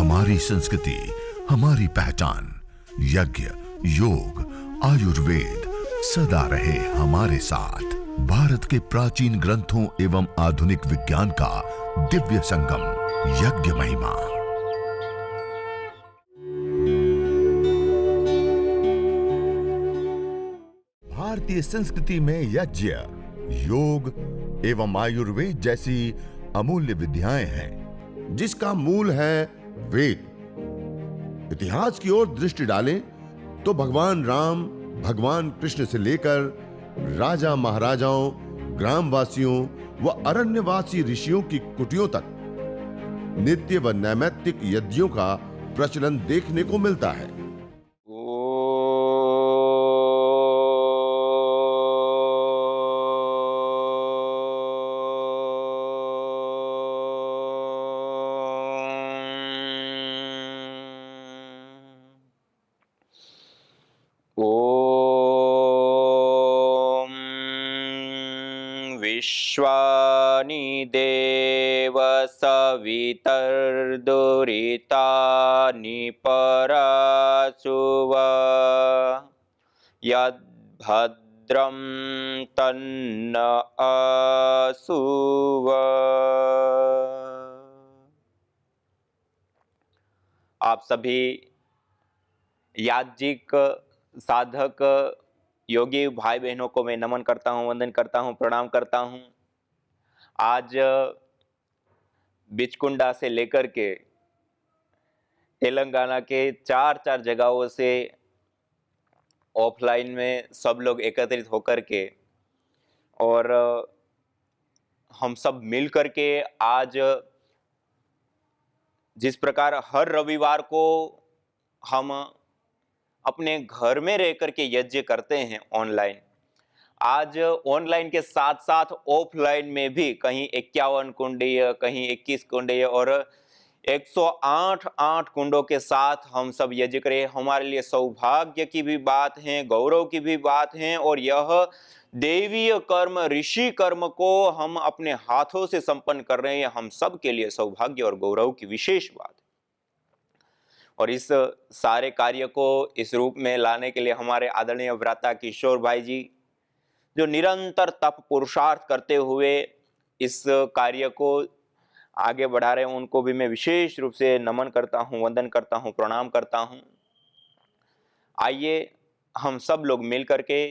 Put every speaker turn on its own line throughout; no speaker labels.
हमारी संस्कृति, हमारी पहचान। यज्ञ, योग, आयुर्वेद सदा रहे हमारे साथ। भारत के प्राचीन ग्रंथों एवं आधुनिक विज्ञान का दिव्य संगम, यज्ञ महिमा। भारतीय संस्कृति में यज्ञ, योग एवं आयुर्वेद जैसी अमूल्य विद्याएं हैं, जिसका मूल है वेद। इतिहास की ओर दृष्टि डालें तो भगवान राम, भगवान कृष्ण से लेकर राजा महाराजाओं, ग्रामवासियों व अरण्यवासी ऋषियों की कुटियों तक नित्य व नैमित्तिक यज्ञों का प्रचलन देखने को मिलता है।
ओम विश्वानि देव सवितर्दुरितानि परासुव यद्भद्रं तन्न आसुव। आप सभी याज्ञिक साधक योगी भाई बहनों को मैं नमन करता हूं, वंदन करता हूं, प्रणाम करता हूं। आज बिचकुंडा से लेकर के तेलंगाना के चार जगहों से ऑफलाइन में सब लोग एकत्रित होकर के और हम सब मिल करके आज जिस प्रकार हर रविवार को हम अपने घर में रह करके यज्ञ करते हैं ऑनलाइन, आज ऑनलाइन के साथ साथ ऑफलाइन में भी कहीं 51 कुंडीय, कहीं 21 कुंडीय और 108 कुंडों के साथ हम सब यज्ञ करें। हमारे लिए सौभाग्य की भी बात है, गौरव की भी बात है और यह देवीय कर्म, ऋषि कर्म को हम अपने हाथों से संपन्न कर रहे हैं। हम सब के लिए सौभाग्य और गौरव की विशेष बात। और इस सारे कार्य को इस रूप में लाने के लिए हमारे आदरणीय व्राता किशोर भाई जी, जो निरंतर तप पुरुषार्थ करते हुए इस कार्य को आगे बढ़ा रहे हैं, उनको भी मैं विशेष रूप से नमन करता हूं, वंदन करता हूं, प्रणाम करता हूं। आइए हम सब लोग मिल करके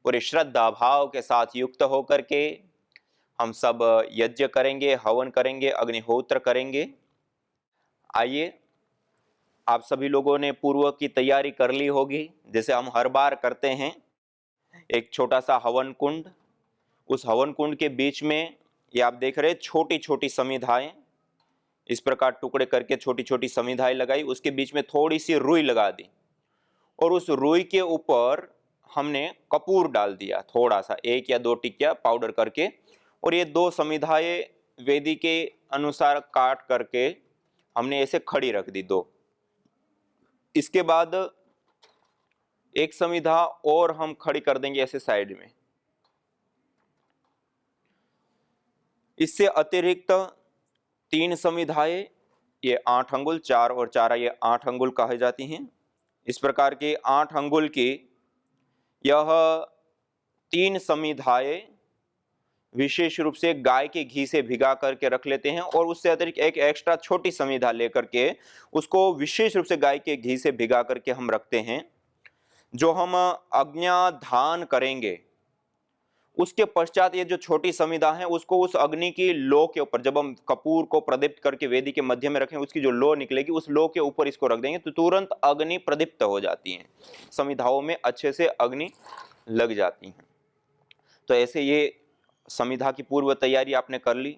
पूरे श्रद्धा भाव के साथ युक्त होकर के हम सब यज्ञ करेंगे, हवन करेंगे, अग्निहोत्र करेंगे। आइए, आप सभी लोगों ने पूर्व की तैयारी कर ली होगी, जैसे हम हर बार करते हैं। एक छोटा सा हवन कुंड, उस हवन कुंड के बीच में ये आप देख रहे हैं छोटी छोटी समिधाएं, इस प्रकार टुकड़े करके छोटी छोटी समिधाएं लगाई, उसके बीच में थोड़ी सी रुई लगा दी और उस रुई के ऊपर हमने कपूर डाल दिया, थोड़ा सा 1 या 2 टिकिया पाउडर करके, और ये 2 समिधाएं वेदी के अनुसार काट करके हमने ऐसे खड़ी रख दी 2। इसके बाद एक समिधा और हम खड़ी कर देंगे ऐसे साइड में। इससे अतिरिक्त 3 समिधाएं, ये 8 अंगुल, 4 और 4 ये 8 अंगुल कहे जाती हैं। इस प्रकार के 8 अंगुल की यह 3 समिधाएं विशेष रूप से गाय के घी से भिगा करके रख लेते हैं और उससे अतिरिक्त एक एक्स्ट्रा छोटी समिधा लेकर के उसको विशेष रूप से गाय के घी से भिगा करके हम रखते हैं। जो हम अग्न्याधान करेंगे उसके पश्चात ये जो छोटी समिधा है उसको उस अग्नि की लो के ऊपर, जब हम कपूर को प्रदीप्त करके वेदी के मध्य में रखें, उसकी जो लो निकलेगी उस लो के ऊपर इसको रख देंगे तो तुरंत अग्नि प्रदीप्त हो जाती है, समिधाओं में अच्छे से अग्नि लग जाती है। तो ऐसे ये समिधा की पूर्व तैयारी आपने कर ली।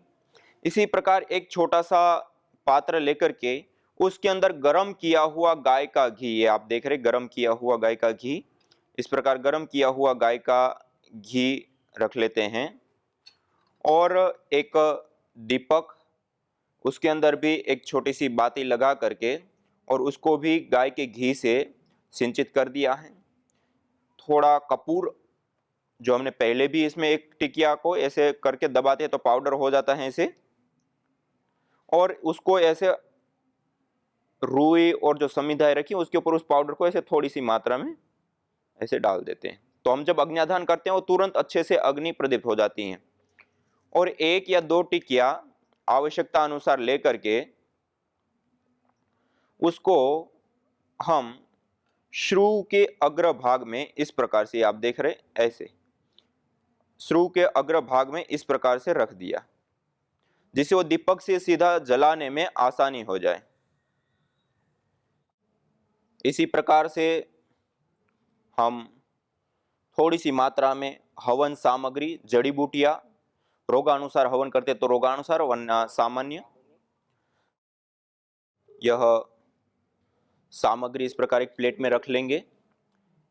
इसी प्रकार एक छोटा सा पात्र लेकर के उसके अंदर गरम किया हुआ गाय का घी, ये आप देख रहे गरम किया हुआ गाय का घी, इस प्रकार गरम किया हुआ गाय का घी रख लेते हैं और एक दीपक, उसके अंदर भी एक छोटी सी बाती लगा करके और उसको भी गाय के घी से सिंचित कर दिया है। थोड़ा कपूर जो हमने पहले भी इसमें एक टिकिया को ऐसे करके दबाते हैं तो पाउडर हो जाता है ऐसे, और उसको ऐसे रुई और जो समिधाएं रखी उसके ऊपर उस पाउडर को ऐसे थोड़ी सी मात्रा में ऐसे डाल देते हैं। तो हम जब अग्न्याधान करते हैं वो तुरंत अच्छे से अग्नि प्रदीप्त हो जाती हैं। और 1 या 2 टिकिया आवश्यकता अनुसार लेकर के उसको हम श्रु के अग्रभाग में इस प्रकार से, आप देख रहे ऐसे श्रु के अग्रभाग में इस प्रकार से रख दिया, जिससे वो दीपक से सीधा जलाने में आसानी हो जाए। इसी प्रकार से हम थोड़ी सी मात्रा में हवन सामग्री, जड़ी बूटियां, रोगानुसार हवन करते तो रोगानुसार, वरना सामान्य, यह सामग्री इस प्रकार एक प्लेट में रख लेंगे।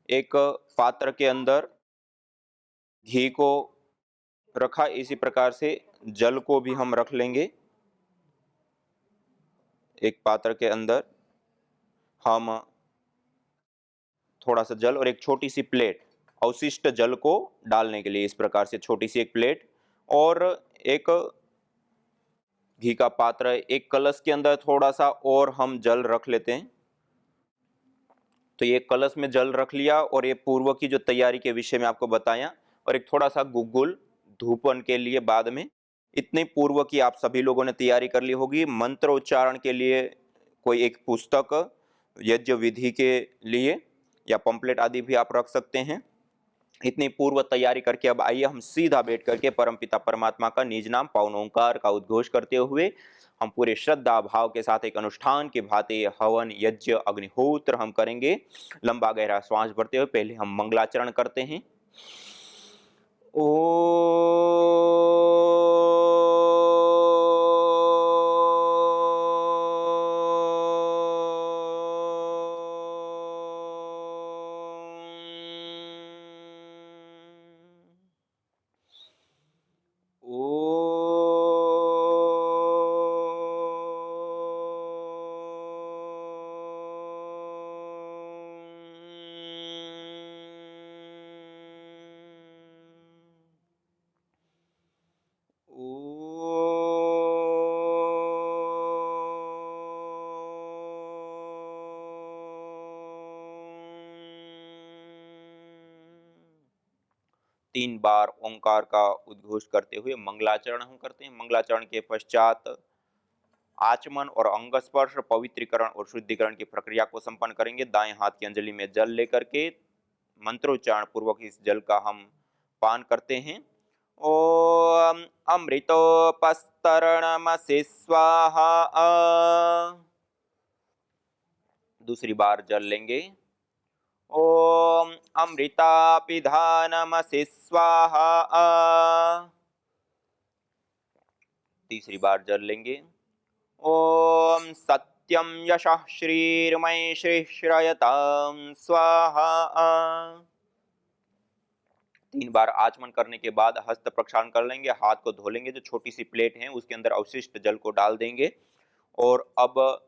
एक पात्र के अंदर घी को रखा, इसी प्रकार से जल को भी हम रख लेंगे। एक पात्र के अंदर हम थोड़ा सा जल और एक छोटी सी प्लेट अवशिष्ट जल को डालने के लिए, इस प्रकार से छोटी सी एक प्लेट और एक घी का पात्र, एक कलश के अंदर थोड़ा सा और हम जल रख लेते हैं। तो ये कलश में जल रख लिया और ये पूर्व की जो तैयारी के विषय में आपको बताया, और एक थोड़ा सा गुग्गुल धूपन के लिए बाद में। इतने पूर्व की आप सभी लोगों ने तैयारी कर ली होगी। मंत्र उच्चारण के लिए कोई एक पुस्तक यज्ञ विधि के लिए या पंपलेट आदि भी आप रख सकते हैं। इतनी पूर्व तैयारी करके अब आइए हम सीधा बैठ करके परमपिता परमात्मा का निज नाम पावन ओंकार का उद्घोष करते हुए हम पूरे श्रद्धा भाव के साथ एक अनुष्ठान के भांति हवन यज्ञ अग्निहोत्र हम करेंगे। लंबा गहरा श्वास भरते हुए पहले हम मंगलाचरण करते हैं। ओ तीन बार ओंकार का उद्घोष करते हुए मंगलाचरण हम करते हैं। मंगलाचरण के पश्चात आचमन और अंग स्पर्श, पवित्रीकरण और शुद्धिकरण की प्रक्रिया को संपन्न करेंगे। दाएं हाथ की अंजलि में जल लेकर के मंत्रोच्चारण पूर्वक इस जल का हम पान करते हैं। ओम अमृतोपस्तरणमसि स्वाहा। दूसरी बार जल लेंगे। ओम अमृतापिधानमसि स्वाहा। तीसरी बार जल लेंगे। ओम सत्यम यशः श्रीर्मय श्रीश्रयतां स्वाहा। 3 बार आचमन करने के बाद हस्त प्रक्षालन कर लेंगे। हाथ को धो लेंगे, जो छोटी सी प्लेट है उसके अंदर अवशिष्ट जल को डाल देंगे। और अब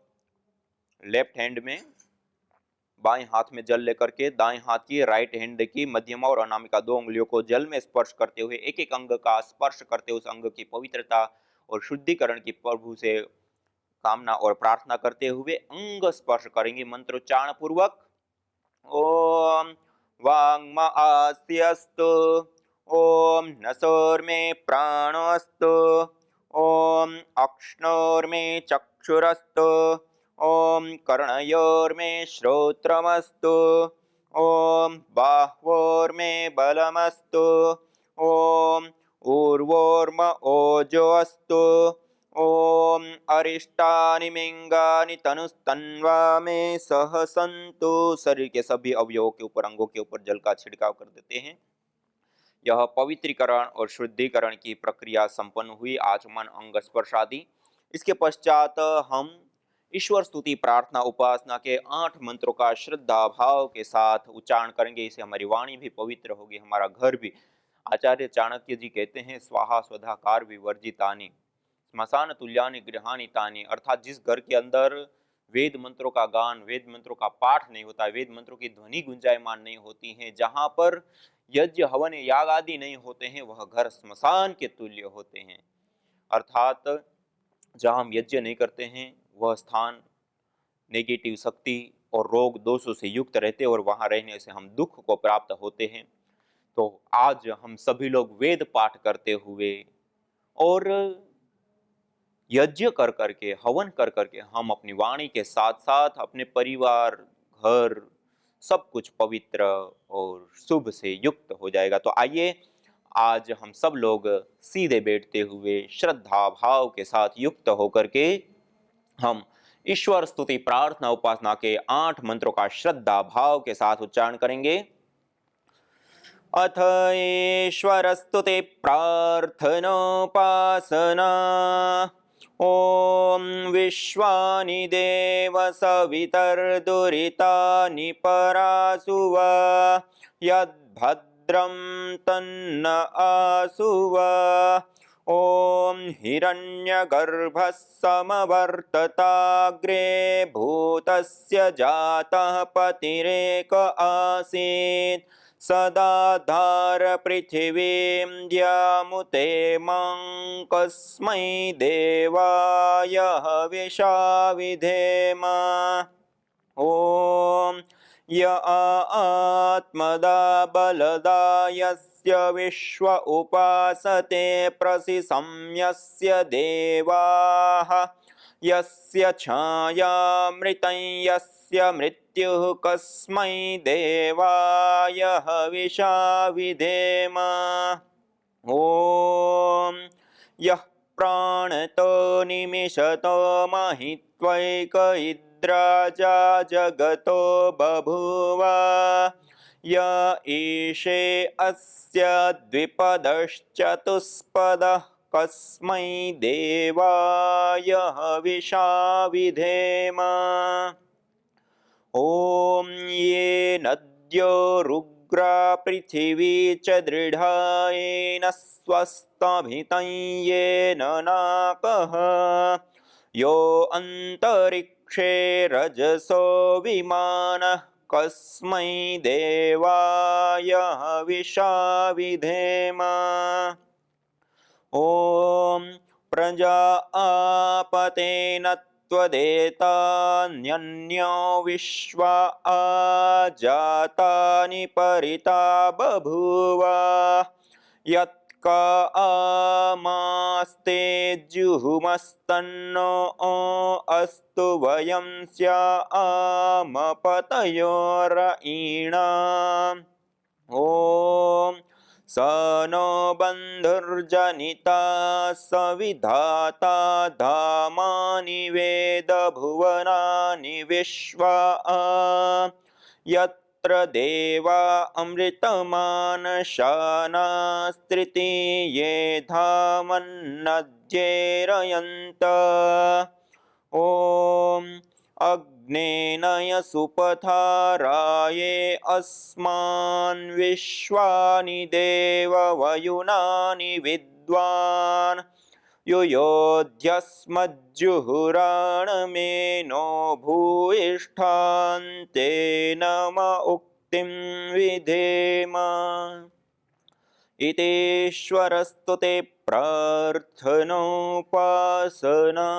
लेफ्ट हैंड में बाएं हाथ में जल लेकर के दाएं हाथ की राइट हैंड की मध्यमा और अनामिका 2 उंगलियों को जल में स्पर्श करते हुए एक एक अंग का स्पर्श करते हुए उस अंग की पवित्रता और शुद्धिकरण की प्रभु से कामना और प्रार्थना करते हुए अंग स्पर्श करेंगे मंत्रोच्चारण पूर्वक। ओम वांग्म आस्यस्तु, ओम नसोर्मे प्राणोस्तु, ओम अक्ष्णोर्मे चक्षुरस्तु, ओम कर्णयोर्मे श्रोत्रमस्तु, ओम बाह्वोर्मे बलमस्तु, ओम ऊर्वोर्म ओजोऽस्तु, ओम अरिष्टानि मिंगानि तनुस्तन्वा में सह सन्तु। शरीर के सभी अवयवों के ऊपर, अंगों के ऊपर जल का छिड़काव कर देते हैं। यह पवित्रीकरण और शुद्धिकरण की प्रक्रिया संपन्न हुई, आचमन, अंग स्पर्श आदि। इसके पश्चात हम ईश्वर स्तुति, प्रार्थना, उपासना के 8 मंत्रों का श्रद्धा भाव के साथ उच्चारण करेंगे। इससे हमारी वाणी भी पवित्र होगी, हमारा घर भी। आचार्य चाणक्य जी कहते हैं, स्वाहा स्वधाकार विवर्जितानि स्मशान तुल्यानि गृहाणि तानि। अर्थात जिस घर के अंदर वेद मंत्रों का गान, वेद मंत्रों का पाठ नहीं होता, वेद मंत्रों की ध्वनि गुंजायमान नहीं होती है, जहां पर यज्ञ हवन याग आदि नहीं होते हैं, वह घर स्मशान के तुल्य होते हैं। अर्थात जहां हम यज्ञ नहीं करते हैं वह स्थान नेगेटिव शक्ति और रोग दोषों से युक्त रहते और वहां रहने से हम दुख को प्राप्त होते हैं। तो आज हम सभी लोग वेद पाठ करते हुए और यज्ञ कर करके, हवन कर करके हम अपनी वाणी के साथ साथ अपने परिवार, घर, सब कुछ पवित्र और शुभ से युक्त हो जाएगा। तो आइए आज हम सब लोग सीधे बैठते हुए श्रद्धा भाव के साथ युक्त होकर के हम ईश्वर स्तुति प्रार्थना उपासना के 8 मंत्रों का श्रद्धा भाव के साथ उच्चारण करेंगे। अथ ईश्वर स्तुति प्रार्थनोपासना। ओम विश्वानि देव सवितर्दुरितानि परासुव यद्भद्रं तन्न आसुव। ओम हिरण्यगर्भः समवर्तताग्रे भूतस्य जातः पतिरेक आसीत् सदाधार पृथिवीं द्यामुते मां कस्मै देवाय हविषा विधेम। ॐ य आत्मदा बलदा यस्य विश्व उपासते प्रसिसंयस्य देवाः यस्य छायामृतं यस्य मृत्युः कस्मै देवाय हविषा विधेम। ॐ यः प्राणतो निमिषतो महित्वैक इद्राजा जगतो बभूव य ईशे अस्य द्विपदश्चतुष्पदः कस्मै देवाय हविषा विधेम। ॐ ये नद्यो रुग्रा पृथिवी च दृढा येन स्वस्तभितं येन नाकः यो अन्तरिक्षे रजसो विमानः कस्मै देवाय हविषा विधेम। ॐ प्रजा आपतेन त्वदेतान्यन्यो विश्वा आजातानि परिता बभूव यत्का आमास्ते जुहुमस्तन्नो अस्तु वयं स्यामपतयोरयीणाम्। ॐ स नो बन्धुर्जनिता सविधाता धामानि वेद भुवनानि विश्वा यत्र देवा अमृतमानशानास्त्रितीये धामन्नद्येरयन्त। ॐ अग्नेनय सुपथाराये अस्मान् विश्वानि देव वयुनानि विद्वान् युयोध्यस्मज्जुहुराणमेनो भूयिष्ठान्ते नम उक्तिं विधेम। इतीश्वरस्तुते प्रार्थनोपासना।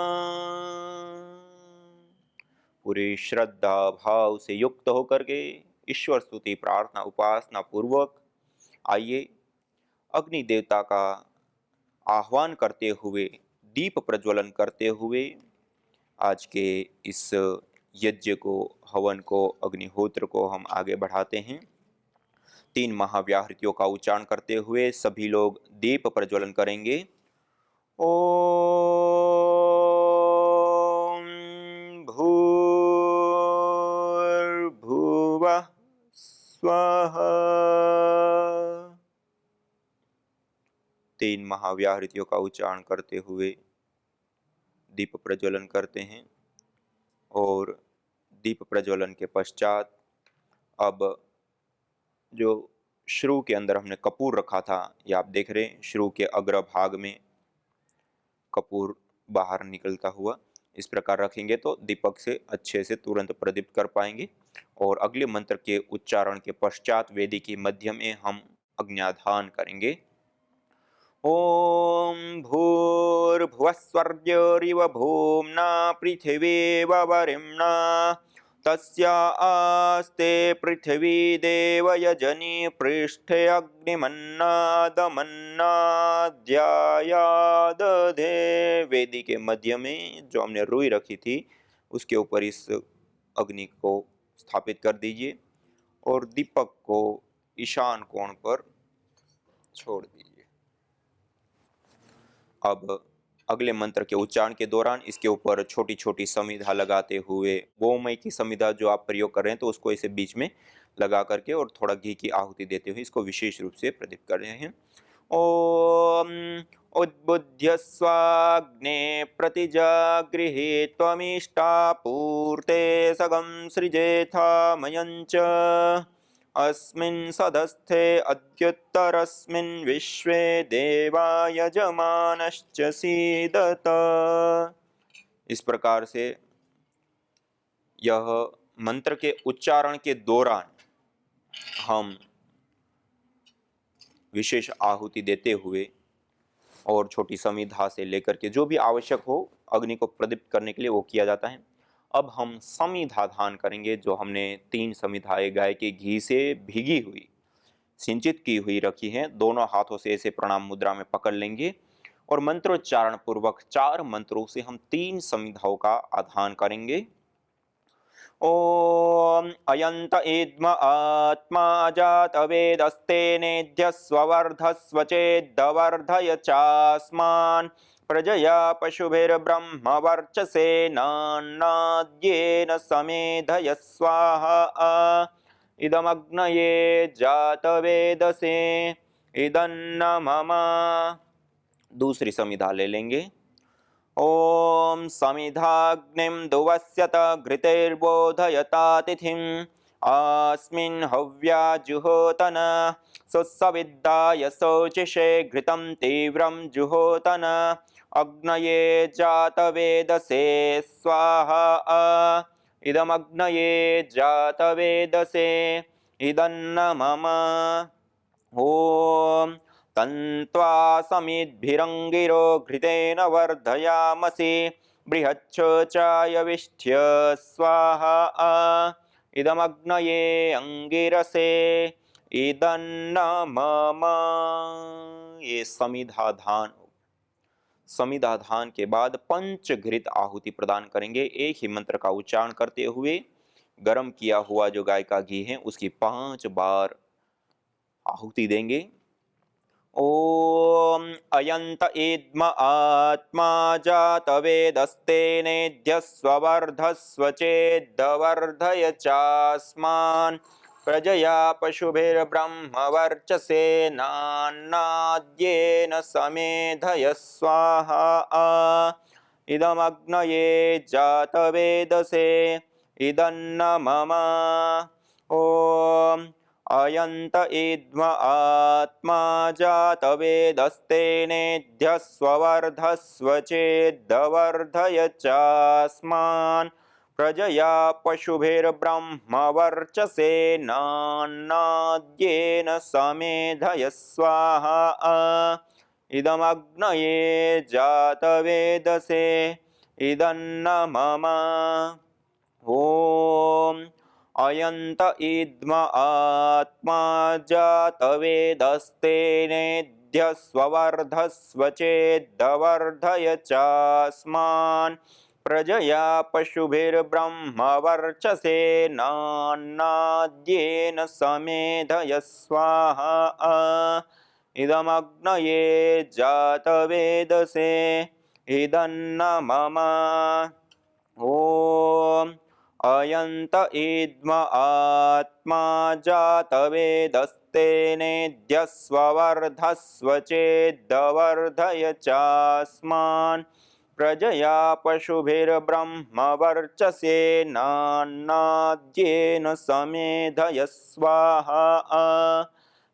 पूरी श्रद्धा भाव से युक्त होकर के ईश्वर स्तुति प्रार्थना उपासना पूर्वक आइए अग्नि देवता का आह्वान करते हुए, दीप प्रज्वलन करते हुए आज के इस यज्ञ को, हवन को, अग्निहोत्र को हम आगे बढ़ाते हैं। 3 महाव्याहृतियों का उच्चारण करते हुए सभी लोग दीप प्रज्वलन करेंगे। ओम भूर्भुवः स्वः। 3 महाव्याहृतियों का उच्चारण करते हुए दीप प्रज्वलन करते हैं और दीप प्रज्वलन के पश्चात अब जो श्रु के अंदर हमने कपूर रखा था, ये आप देख रहे हैं श्रु के अग्रभाग में कपूर बाहर निकलता हुआ, इस प्रकार रखेंगे तो दीपक से अच्छे से तुरंत प्रदीप्त कर पाएंगे। और अगले मंत्र के उच्चारण के पश्चात वेदी की मध्य में हम अग्न्याधान करेंगे। ॐ भूर्भुवस्वर्योरिव भूम्ना पृथिवीव वरिम्णा तस्या आस्ते पृथ्वी देवयजनी पृष्ठे अग्निमन्नादमन्नाद्यायादधे। वेदी के मध्य में जो हमने रुई रखी थी उसके ऊपर इस अग्नि को स्थापित कर दीजिए और दीपक को ईशान कोण पर छोड़ दीजिए। अब अगले मंत्र के उच्चारण के दौरान इसके ऊपर छोटी छोटी समिधा लगाते हुए गोमय की समिधा जो आप प्रयोग कर रहे हैं तो उसको इसे बीच में लगा करके और थोड़ा घी की आहुति देते हुए इसको विशेष रूप से प्रदीप्त कर रहे हैं। ओम उद्बुद्ध्य स्वाग्ने प्रतिजागृहे त्वमिष्टापूर्ते सगं सृजेथा मयञ्च अस्मिन् सदस्थे अद्युत्तरस्मिन् विश्वे देवा यजमानश्च सीदत। इस प्रकार से यह मंत्र के उच्चारण के दौरान हम विशेष आहुति देते हुए और छोटी समिधा से लेकर के जो भी आवश्यक हो अग्नि को प्रदीप्त करने के लिए वो किया जाता है। अब हम समिधा धान करेंगे। जो हमने 3 समिधाएं गाय के घी से भीगी हुई सिंचित की हुई रखी हैं, दोनों हाथों से ऐसे प्रणाम मुद्रा में पकड़ लेंगे और मंत्रोच्चारण पूर्वक 4 मंत्रों से हम 3 समिधाओं का आधान करेंगे। ओम अयंत इद्म आत्मा जात वेदस्तेनेद्य स्ववर्धस्व चेद्वर्धय चास्मान् प्रजया पशुभिर्ब्रह्म वर्चसेनान्नाद्येन समेधय स्वाहा इदमग्नये जातवेदसे इदन्न मम। दूसरी समिधा ले लेंगे। ओम समिधाग्निं दुवस्यत घृतेर्बोधयतातिथिम् अस्मिन् हव्या जुहोतन सुसविद्दाय शोचिषे घृतं तीव्रं जुहोतन अग्नये जातवेदसे स्वाहा इदमग्नये जातवेदसे इदन्न मम। ओम तन्त्वा समिद्भिरङ्गिरो घृतेन वर्धयामसि बृहच्छोचायविष्ठ्य स्वाहा इदमग्नये अंगिरसे इदन्न मम। ये समिधा धान के बाद पंचघृत आहुति प्रदान करेंगे। एक ही मंत्र का उच्चारण करते हुए गर्म किया हुआ जो गाय का घी है उसकी 5 बार आहुति देंगे। ओम अयंत इद्म आत्मा जात वेदस्तेनेद्य स्ववर्धस्व चेद्वर्धय चास्मान् प्रजया पशुभिर्ब्रह्म वर्चसेनान्नाद्येन समेधय स्वाहा इदमग्नये जातवेदसे इदन्न मम। ओम अयंत इद्म आत्मा जात वेदस्तेनेद्य स्ववर्धस्व चेद्वर्धय चास्मान् प्रजया पशुभिर्ब्रह्म वर्चसेनान्नाद्येन समेधय स्वाहा इदमग्नये जातवेदसे इदन्न मम। ओम अयंत इद्म आत्मा जात वेदस्तेनेद्य स्ववर्धस्व चेद्वर्धय चास्मान् प्रजया पशुभिर्ब्रह्म वर्चसेनान्नाद्येन समेधय स्वाहा इदमग्नये जातवेदसे इदन्न मम। ओम अयंत इद्म आत्मा जात वेदस्तेनेद्य स्ववर्धस्व चेद्वर्धय चास्मान् प्रजया पशुभिर्ब्रह्म वर्चसेनान्नाद्येन समेधय स्वाहा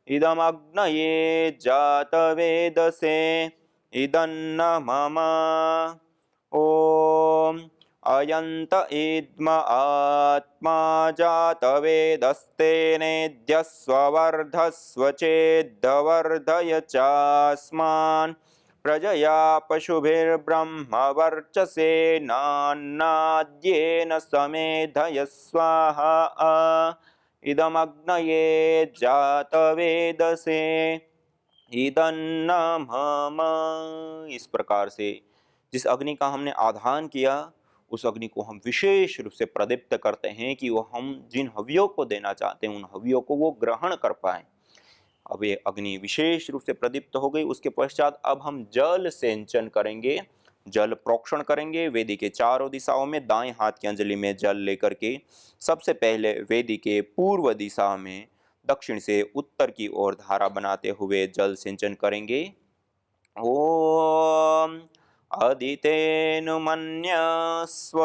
इदमग्नये जातवेदसे इदन्न मम। ओम अयंत इद्म आत्मा जातवेदस्तेनेद्यस्वर्धस्व चेद्वर्धय चास्मान् प्रजया पशुभिर्ब्रह्म वर्चसे नान्नाद्येन समेधय स्वाहा इदमग्नये जातवेदसे इदन्न मम। इस प्रकार से जिस अग्नि का हमने आधान किया उस अग्नि को हम विशेष रूप से प्रदीप्त करते हैं कि वो हम जिन हवियों को देना चाहते हैं उन हवियों को वो ग्रहण कर पाए। अब ये अग्नि विशेष रूप से प्रदीप्त हो गई। उसके पश्चात अब हम जल सिंचन करेंगे, जल प्रोक्षण करेंगे। वेदी के चारों दिशाओं में दाएं हाथ की अंजलि में जल लेकर के सबसे पहले वेदी के पूर्व दिशा में दक्षिण से उत्तर की ओर धारा बनाते हुए जल सिंचन करेंगे। ओम अदितेनुमन्यस्व।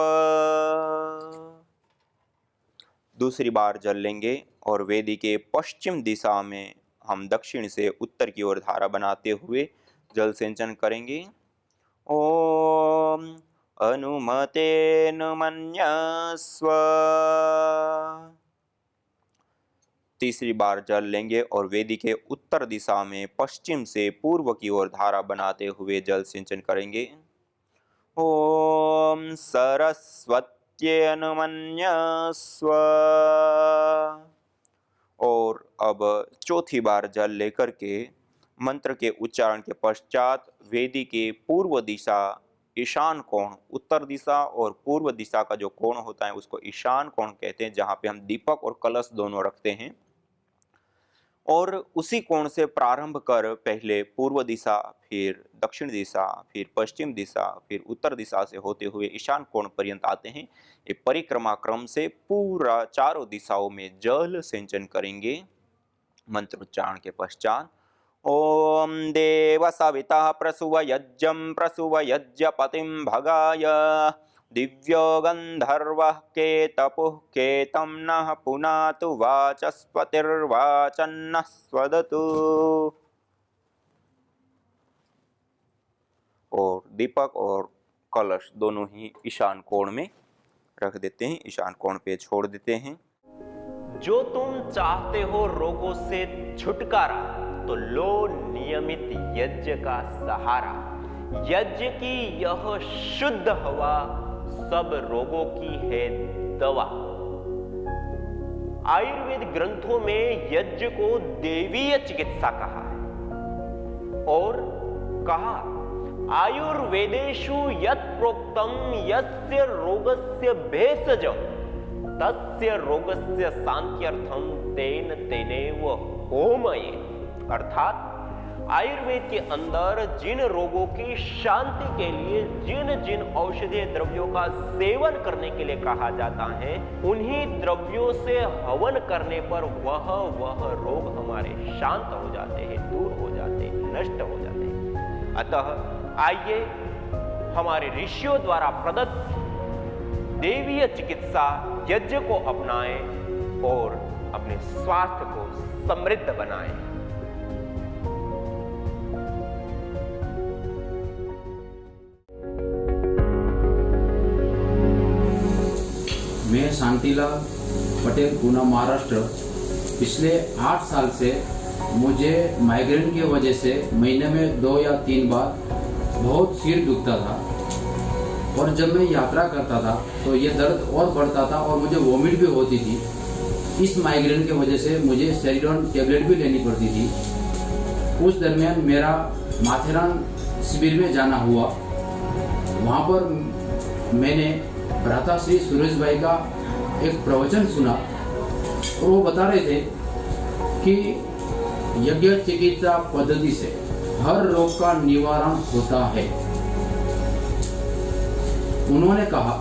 दूसरी बार जल लेंगे और वेदी के पश्चिम दिशा में हम दक्षिण से उत्तर की ओर धारा बनाते हुए जल सिंचन करेंगे। ओम अनुमतेनुमन्यस्व। तीसरी बार जल लेंगे और वेदी के उत्तर दिशा में पश्चिम से पूर्व की ओर धारा बनाते हुए जल सिंचन करेंगे। ओम सरस्वत्यनुमन्यस्व। और अब चौथी बार जल लेकर के मंत्र के उच्चारण के पश्चात वेदी के पूर्व दिशा ईशान कोण, उत्तर दिशा और पूर्व दिशा का जो कोण होता है उसको ईशान कोण कहते हैं, जहाँ पे हम दीपक और कलश दोनों रखते हैं। और उसी कोण से प्रारंभ कर पहले पूर्व दिशा, फिर दक्षिण दिशा, फिर पश्चिम दिशा, फिर उत्तर दिशा से होते हुए ईशान कोण पर्यंत आते हैं। ये परिक्रमा क्रम से पूरा चारों दिशाओं में जल सिंचन करेंगे। मंत्र उच्चारण के पश्चात ओम देव सविता प्रसुव यज्ञं प्रसुव यज्ञपतिं भगाय दिव्यो गंधर्वः केतपुः केतं नः पुनातु वाचस्पतिर्वाचन्नः स्वदतु। और दीपक और कलश दोनों ही ईशान कोण में रख देते हैं, ईशान कोण पे छोड़ देते हैं।
जो तुम चाहते हो रोगों से छुटकारा तो लो नियमित यज्ञ का सहारा। यज्ञ की यह शुद्ध हवा सब रोगों की है दवा। आयुर्वेद ग्रंथों में यज्ञ को देवीय चिकित्सा कहा है और कहा आयुर्वेदेषु यत् प्रोक्तम यस्य रोगस्य भेषजम् तस्य रोगस्य शांत्यर्थम तेन तेनेव होमये। अर्थात आयुर्वेद के अंदर जिन रोगों की शांति के लिए जिन जिन औषधीय द्रव्यों का सेवन करने के लिए कहा जाता है उन्हीं द्रव्यों से हवन करने पर वह रोग हमारे शांत हो जाते हैं, दूर हो जाते हैं, नष्ट हो जाते हैं। अतः आइए हमारे ऋषियों द्वारा प्रदत्त देवीय चिकित्सा यज्ञ को अपनाएं और अपने स्वास्थ्य को समृद्ध बनाएं।
मैं शांतिलाल पटेल, पूना, महाराष्ट्र। पिछले 8 साल से मुझे माइग्रेन की वजह से महीने में 2 या 3 बार बहुत सिर दुखता था और जब मैं यात्रा करता था तो ये दर्द और बढ़ता था और मुझे वॉमिट भी होती थी। इस माइग्रेन की वजह से मुझे सेरिडोन टैबलेट भी लेनी पड़ती थी। उस दरमियान मेरा माथेरान शिविर में जाना हुआ। वहाँ पर मैंने भ्राता श्री सुरेश भाई का एक प्रवचन सुना और वो बता रहे थे कि यज्ञ चिकित्सा पद्धति से हर रोग का निवारण होता है। उन्होंने कहा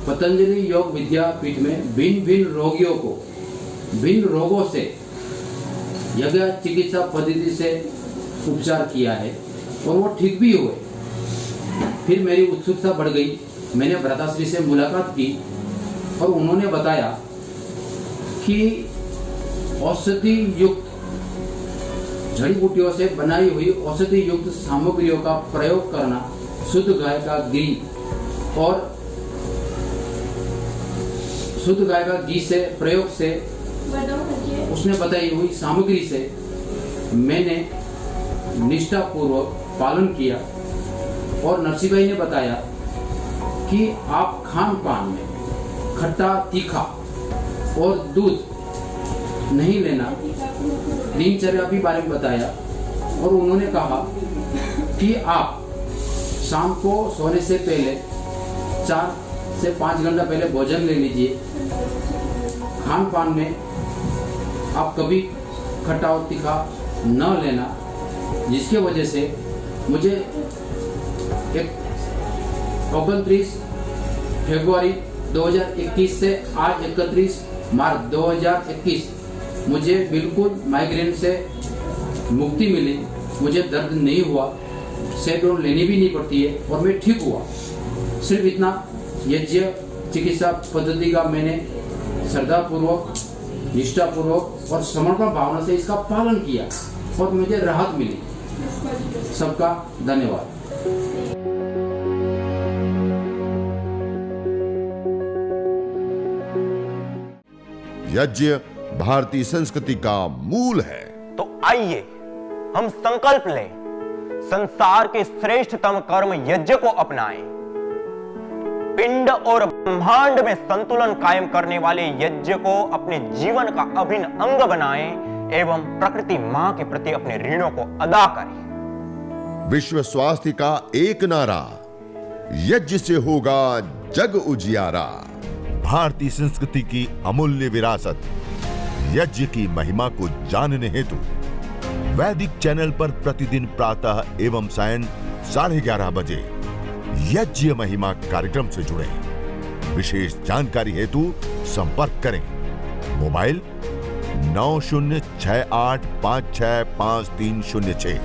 पतंजलि योग विद्यापीठ में भिन्न भिन्न रोगियों को भिन्न रोगों से यज्ञ चिकित्सा पद्धति से उपचार किया है और वो ठीक भी हुए। फिर मेरी उत्सुकता बढ़ गई। मैंने भ्राताश्री से मुलाकात की और उन्होंने बताया कि औषधि युक्त जड़ी बूटियों से बनाई हुई औषधि युक्त सामग्रियों का प्रयोग करना, शुद्ध गाय का घी और शुद्ध गाय का घी से प्रयोग से उसने बताई हुई सामग्री से मैंने निष्ठापूर्वक पालन किया। और नरसिंह भाई ने बताया कि आप खान पान में खट्टा तीखा और दूध नहीं लेना, दिनचर्या के बारे में बताया। और उन्होंने कहा कि आप शाम को सोने से पहले 4 से 5 घंटा पहले भोजन ले लीजिए। खान पान में आप कभी खट्टा और तीखा न लेना, जिसके वजह से मुझे 29 फरवरी 2021 से आज 31 मार्च 2021 मुझे बिल्कुल माइग्रेन से मुक्ति मिली। मुझे दर्द नहीं हुआ, सेडोन लेनी भी नहीं पड़ती है और मैं ठीक हुआ। सिर्फ इतना यज्ञ चिकित्सा पद्धति का मैंने श्रद्धापूर्वक, निष्ठापूर्वक और समर्पण भावना से इसका पालन किया और मुझे राहत मिली। सबका धन्यवाद।
यज्ञ भारतीय संस्कृति का मूल है।
तो आइए हम संकल्प लें, संसार के श्रेष्ठतम कर्म यज्ञ को अपनाएं। पिंड और ब्रह्मांड में संतुलन कायम करने वाले यज्ञ को अपने जीवन का अभिन्न अंग बनाएं एवं प्रकृति मां के प्रति अपने ऋणों को अदा करें।
विश्व स्वास्थ्य का एक नारा, यज्ञ से होगा जग उजियारा। भारतीय संस्कृति की अमूल्य विरासत यज्ञ की महिमा को जानने हेतु वैदिक चैनल पर प्रतिदिन प्रातः एवं सायं 11:30 बजे यज्ञ महिमा कार्यक्रम से जुड़े। विशेष जानकारी हेतु संपर्क करें। मोबाइल 9068565306।